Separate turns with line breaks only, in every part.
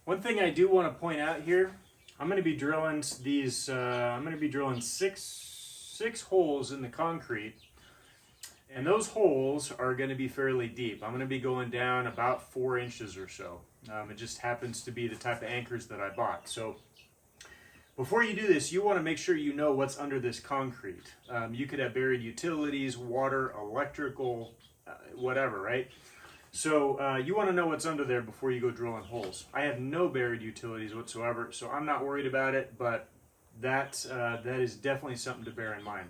One thing I do want to point out here, I'm going to be drilling these. I'm going to be drilling six holes in the concrete, and those holes are going to be fairly deep. I'm going to be going down about 4 inches or so. It just happens to be the type of anchors that I bought. So before you do this, you want to make sure you know what's under this concrete. You could have buried utilities, water, electrical, whatever, right? So you want to know what's under there before you go drilling holes. I have no buried utilities whatsoever, so I'm not worried about it, but that is definitely something to bear in mind.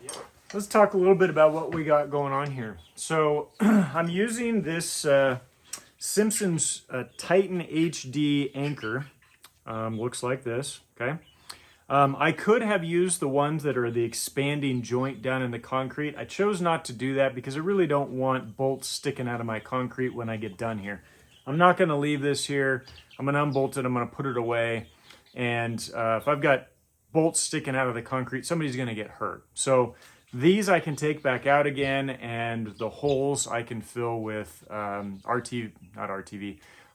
Yep. Let's talk a little bit about what we got going on here. So I'm using this Simpson's Titan HD anchor. Looks like this, okay? I could have used the ones that are the expanding joint down in the concrete. I chose not to do that because I really don't want bolts sticking out of my concrete when I get done here. I'm not going to leave this here. I'm going to unbolt it. I'm going to put it away. And if I've got bolts sticking out of the concrete, somebody's going to get hurt. So these I can take back out again, and the holes I can fill with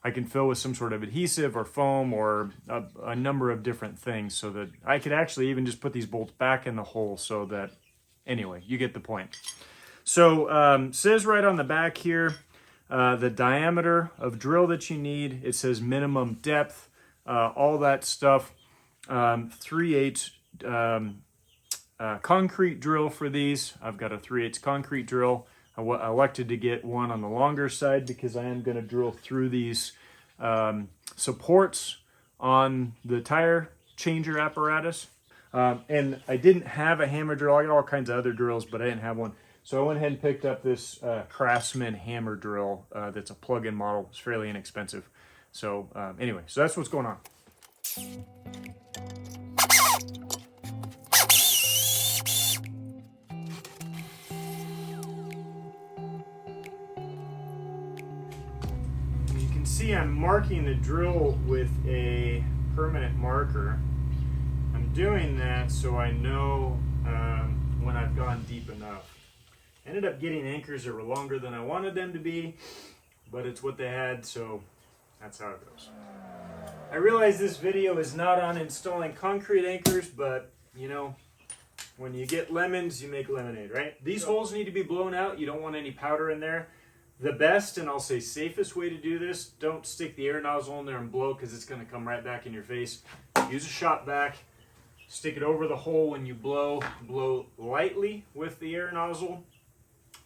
I can fill with some sort of adhesive or foam or a number of different things, so that I could actually even just put these bolts back in the hole so that, anyway, you get the point. So says right on the back here, the diameter of drill that you need. It says minimum depth, all that stuff. 3/8 concrete drill for these. I've got a 3/8 concrete drill. I elected to get one on the longer side because I am going to drill through these supports on the tire changer apparatus. And I didn't have a hammer drill. I got all kinds of other drills, but I didn't have one. So I went ahead and picked up this Craftsman hammer drill that's a plug-in model. It's fairly inexpensive. So anyway, so that's what's going on. See, I'm marking the drill with a permanent marker. I'm doing that so I know when I've gone deep enough. Ended up getting anchors that were longer than I wanted them to be, but it's what they had, so that's how it goes. I realize this video is not on installing concrete anchors, but you know, when you get lemons, you make lemonade, right? These holes need to be blown out. You don't want any powder in there. The best, and I'll say safest way to do this, don't stick the air nozzle in there and blow, because it's going to come right back in your face. Use a shop vac, stick it over the hole when you blow. Blow lightly with the air nozzle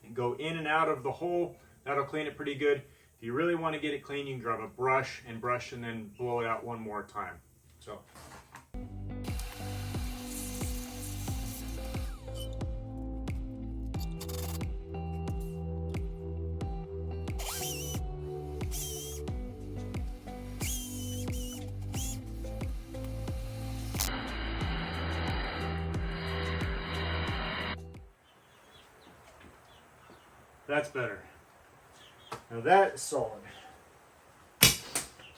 and go in and out of the hole. That'll clean it pretty good. If you really want to get it clean, you can grab a brush and then blow it out one more time. So. That's better. Now that is solid.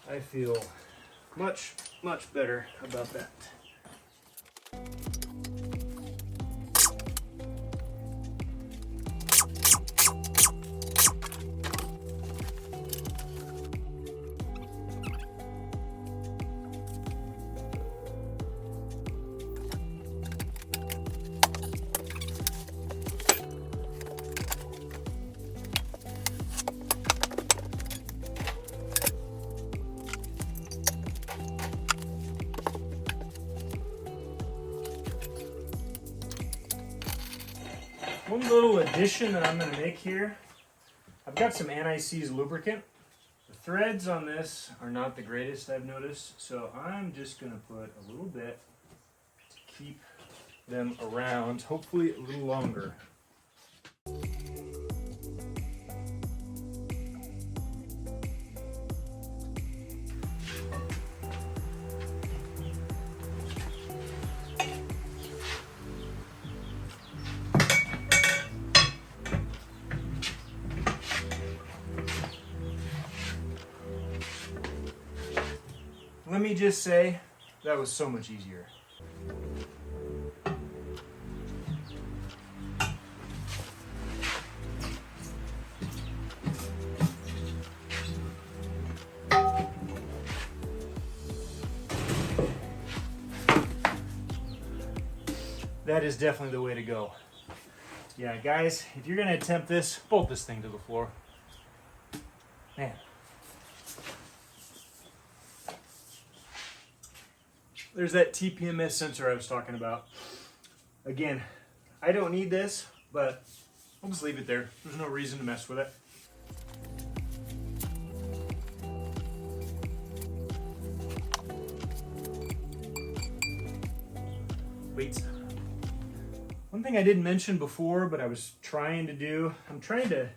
I feel much, much better about that. One little addition that I'm going to make here, I've got some anti-seize lubricant. The threads on this are not the greatest, I've noticed, so I'm just going to put a little bit to keep them around, hopefully a little longer. Let me just say, that was so much easier. that is definitely the way to go. Yeah, guys, if you're going to attempt this, bolt this thing to the floor. Man. There's that TPMS sensor I was talking about. Again, I don't need this, but I'll just leave it there. There's no reason to mess with it. Weights. One thing I didn't mention before, but I was trying to do, I'm trying to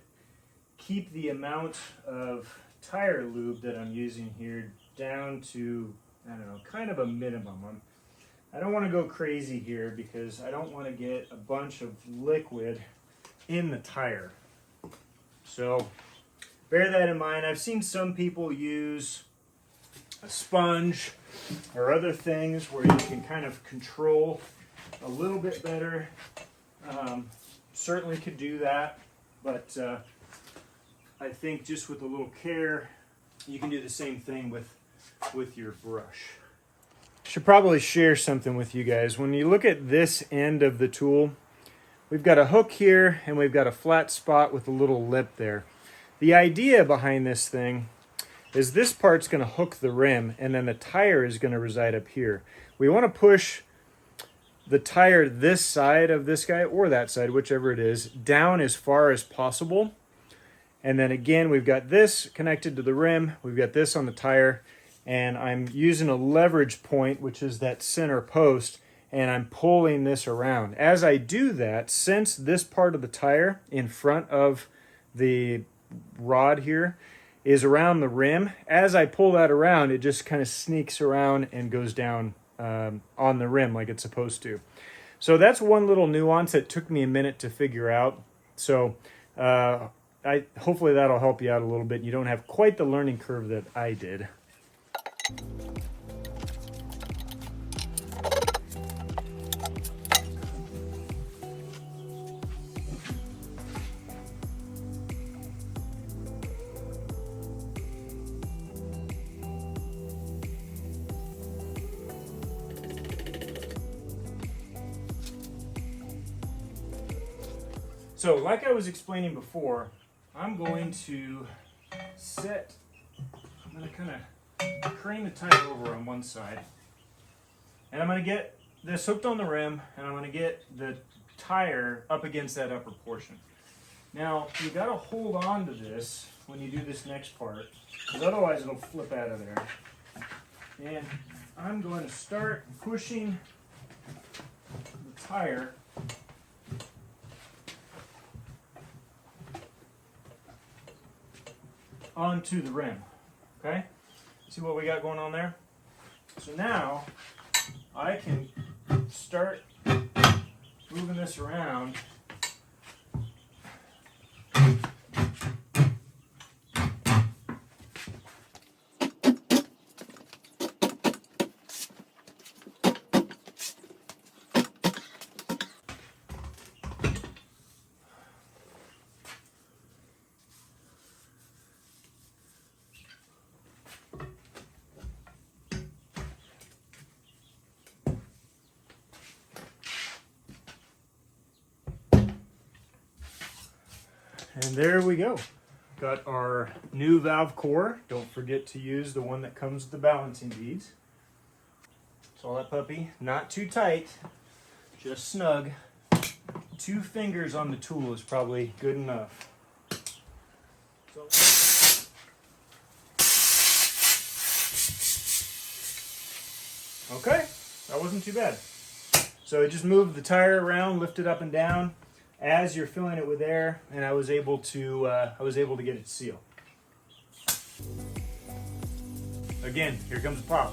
keep the amount of tire lube that I'm using here down to, I don't know, kind of a minimum. I don't want to go crazy here because I don't want to get a bunch of liquid in the tire. So bear that in mind. I've seen some people use a sponge or other things where you can kind of control a little bit better. Certainly could do that, but I think just with a little care, you can do the same thing with your brush. Should probably share something with you guys. When you look at this end of the tool, we've got a hook here and we've got a flat spot with a little lip there. The idea behind this thing is this part's going to hook the rim and then the tire is going to reside up here. We want to push the tire this side of this guy or that side, whichever it is, down as far as possible. And then again, we've got this connected to the rim, we've got this on the tire, and I'm using a leverage point, which is that center post, and I'm pulling this around. As I do that, since this part of the tire in front of the rod here is around the rim, as I pull that around, it just kind of sneaks around and goes down on the rim like it's supposed to. So that's one little nuance that took me a minute to figure out. So hopefully that'll help you out a little bit. You don't have quite the learning curve that I did. So like I was explaining before, I'm going to kind of crane the tire over on one side. And I'm going to get this hooked on the rim and I'm going to get the tire up against that upper portion. Now, you got to hold on to this when you do this next part, because otherwise it'll flip out of there. And I'm going to start pushing the tire onto the rim. Okay? See what we got going on there? So now I can start moving this around. And there we go. Got our new valve core. Don't forget to use the one that comes with the balancing beads. So that puppy, not too tight, just snug. 2 fingers on the tool is probably good enough. Okay, that wasn't too bad. So I just moved the tire around, lifted up and down as you're filling it with air, and I was able to get it to seal. Again, here comes the pop.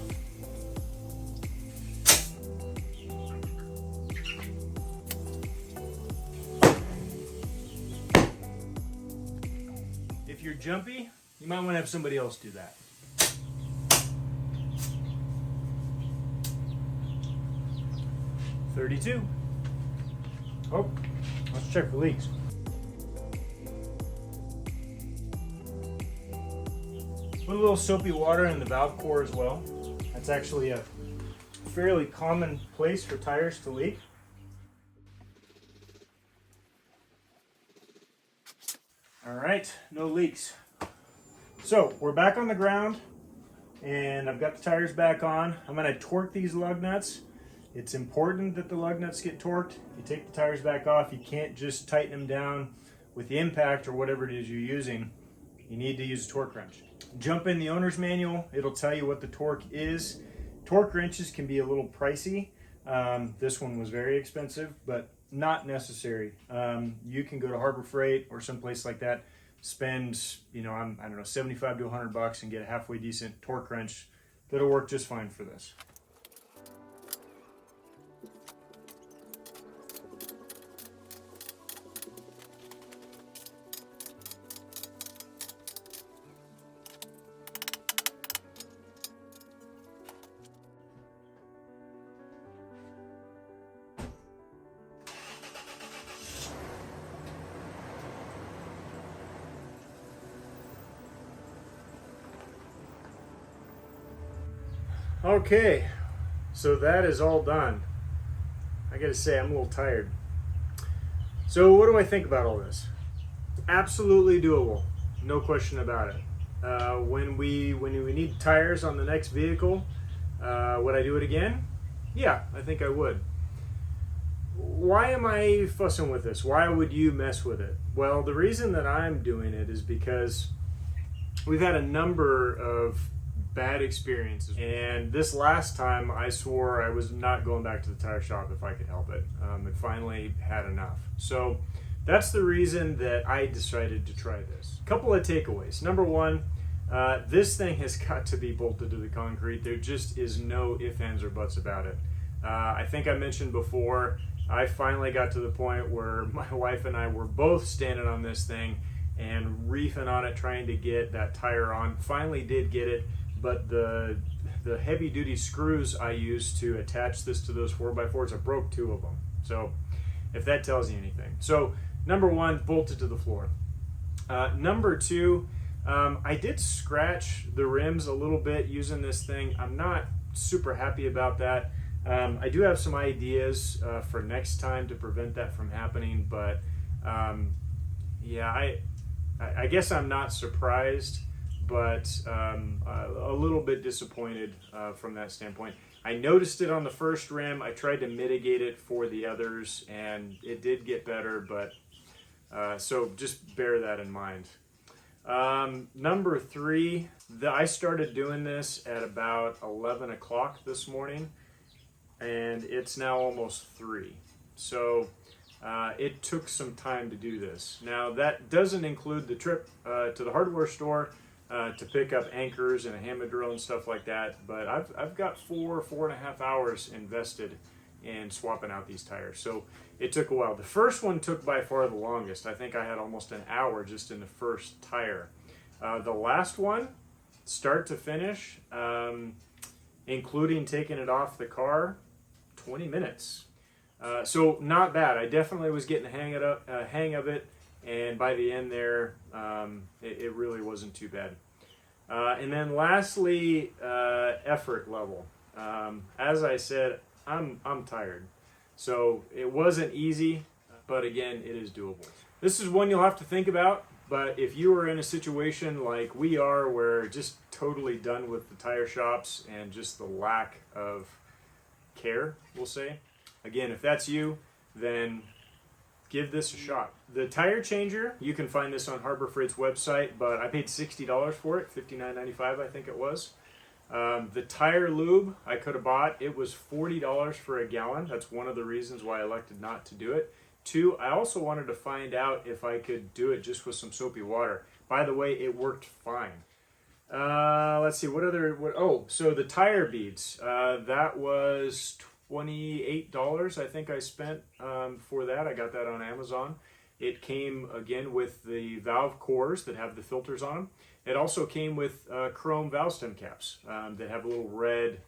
If you're jumpy, you might want to have somebody else do that. $32. Oh, let's check for leaks. Put a little soapy water in the valve core as well. That's actually a fairly common place for tires to leak. All right, no leaks. So we're back on the ground and I've got the tires back on. I'm gonna torque these lug nuts. It's important that the lug nuts get torqued. You take the tires back off, you can't just tighten them down with the impact or whatever it is you're using. You need to use a torque wrench. Jump in the owner's manual, it'll tell you what the torque is. Torque wrenches can be a little pricey. This one was very expensive, but not necessary. You can go to Harbor Freight or someplace like that, spend, I don't know, 75 to 100 bucks and get a halfway decent torque wrench that'll work just fine for this. Okay, so that is all done. I gotta say, I'm a little tired. So what do I think about all this? Absolutely doable, no question about it. When we need tires on the next vehicle, would I do it again? Yeah, I think I would. Why am I fussing with this? Why would you mess with it? Well, the reason that I'm doing it is because we've had a number of bad experiences, and this last time I swore I was not going back to the tire shop if I could help it. It finally had enough. So that's the reason that I decided to try this. A couple of takeaways. Number one, this thing has got to be bolted to the concrete. There just is no ifs, ands, or buts about it. I think I mentioned before, I finally got to the point where my wife and I were both standing on this thing and reefing on it, trying to get that tire on. Finally did get it, but the heavy duty screws I used to attach this to those 4x4s, I broke 2 of them. So if that tells you anything. So number one, bolted to the floor. Number two, I did scratch the rims a little bit using this thing. I'm not super happy about that. I do have some ideas for next time to prevent that from happening, but yeah, I guess I'm not surprised, but a little bit disappointed from that standpoint. I noticed it on the first rim. I tried to mitigate it for the others, and it did get better, but so just bear that in mind. Number three, I started doing this at about 11 o'clock this morning, and it's now almost 3. So it took some time to do this. Now that doesn't include the trip to the hardware store to pick up anchors and a hammer drill and stuff like that, but I've got 4.5 hours invested in swapping out these tires. So it took a while. The first one took by far the longest. I think I had almost an hour just in the first tire. The last one, start to finish, including taking it off the car, 20 minutes. So not bad. I definitely was getting the hang of it, and by the end there, it really wasn't too bad. And then lastly, effort level. As I said, I'm tired. So it wasn't easy, but again, it is doable. This is one you'll have to think about, but if you are in a situation like we are, where just totally done with the tire shops and just the lack of care, we'll say. Again, if that's you, then give this a shot. The tire changer, you can find this on Harbor Freight's website, but I paid $60 for it, $59.95 I think it was. The tire lube I could have bought, it was $40 for a gallon. That's one of the reasons why I elected not to do it. 2, I also wanted to find out if I could do it just with some soapy water. By the way, it worked fine. Let's see, so the tire beads, that was $28 I think I spent for that. I got that on Amazon. It came again with the valve cores that have the filters on them. It also came with chrome valve stem caps that have a little red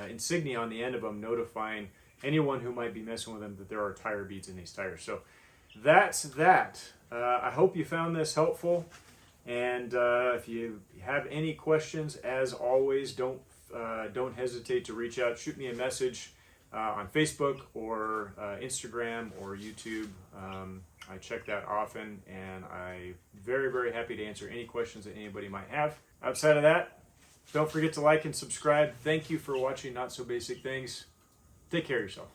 insignia on the end of them, notifying anyone who might be messing with them that there are tire beads in these tires. So that's that. I hope you found this helpful, and if you have any questions, as always, don't hesitate to reach out. Shoot me a message on Facebook or Instagram or YouTube. I check that often, and I'm very, very happy to answer any questions that anybody might have. Outside of that, don't forget to like and subscribe. Thank you for watching Not So Basic Things. Take care of yourself.